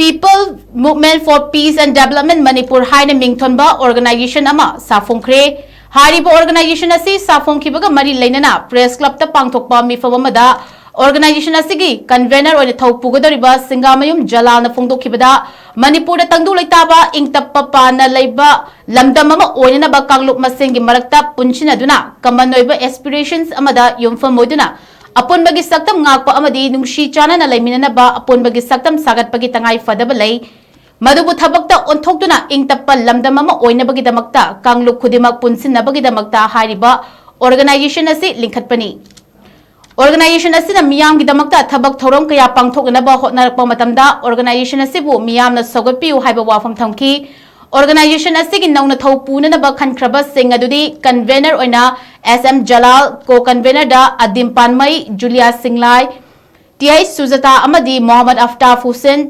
People Movement for Peace and Development Manipur Haina Mingthonba Organization ama Safongkhre Hariba Organization asi Safongkhre mari leinana Press Club ta pangthokpa mifam amada Organization asigi convener oina thaupugadoriba Singamayum Jalal na phongdokhibada Manipur da tangdu leitaba ingtappa pana leiba lamdam ama oina ba kanglup masengi marakta punchinaduna common oiba aspirations amada yumfam moduna Apun bagi saktam ngakpa amadi nungshi chana na laimina ba apun bagi saktam sagat pagi tangai fadaba lay madubu thabakta onthokduna ingtappa lamdam ama oina bagi damakta kangluk khudimak punsin na bagi damakta hariba organization asi linkhatpani organization asi na miyam gi damakta thabak thorom kaya pangthokna ba hotnarakpa matamda organization asi bu miyam na sogatpiu haiba wafam thamki Organization asigi nauna thau puna na ba khankraba sing adudi convener oina SM Jalal co-convener da Adim Panmai Julia Singlai TI Sujata Amadi Muhammad Aftaf Hussain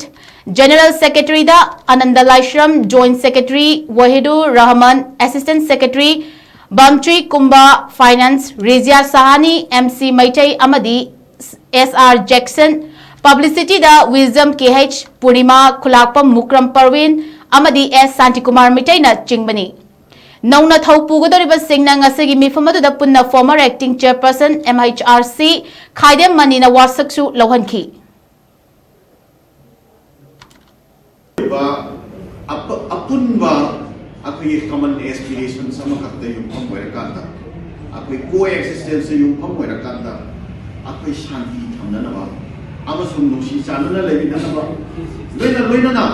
General Secretary da Ananda Laishram Joint Secretary Wahidur Rahman Assistant Secretary Bamtri Kumba Finance Rizia Sahani MC Maitai Amadi SR Jackson Publicity da Wisdom KH Purnima Kulakpam Mukram Parvin Amadi S. Santikumar Mitai na Chingbani. Nauna thau pugadoriba singna ngasigi mifamadu da punna former acting chairperson MHRC Khaidem Manina wasaksu lauhanki. Apunba akoi common aspirations sama kakta yung pamwerakanta. Akoi coexistence yung pamwerakanta. Akoi shanti thamna ba. Amasung nusi chanana lebi na ba. Loina na.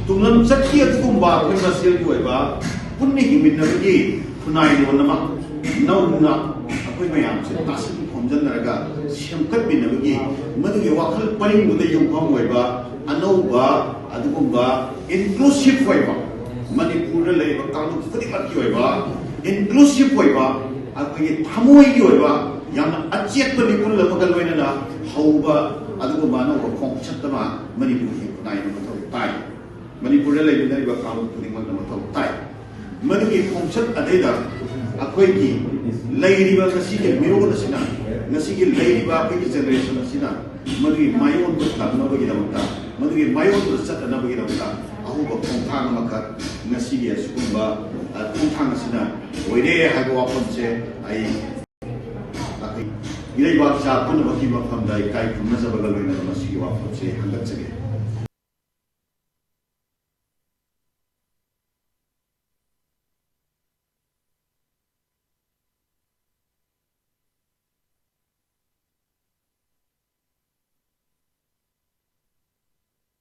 Tunglam sakti at kumba kung masil ko iba punni himit na bagi kunay doon naman nauna ako'y mayam sa tasin kumjan na raga siyangkat bin na bagi madugi wakal paling mo yung pamo iba ano ba ado kumba inclusive ko iba Manipur na iba kalong kudimat ko iba inclusive ko iba ako'y tamoy ko iba yang achiat Manipur la magalway na hauba ado kumba na kung chatama Manipur kunay naman ito tayo Manipur la iba na iba kalong kudimat naman ito tayo madugi konsep adeda akoy ki layriba kasige miro na sina nasige layriba akoy generation na sina madugi mayon to tam na bagi damta madugi mayon to sat na bagi damta ako ba kung thang makat nasige sukumba kung thang sina oide hago apon se ay akoy ilay ba sa puno bagi mafam dai kai puno sa bagal na nasige apon se hanggat sige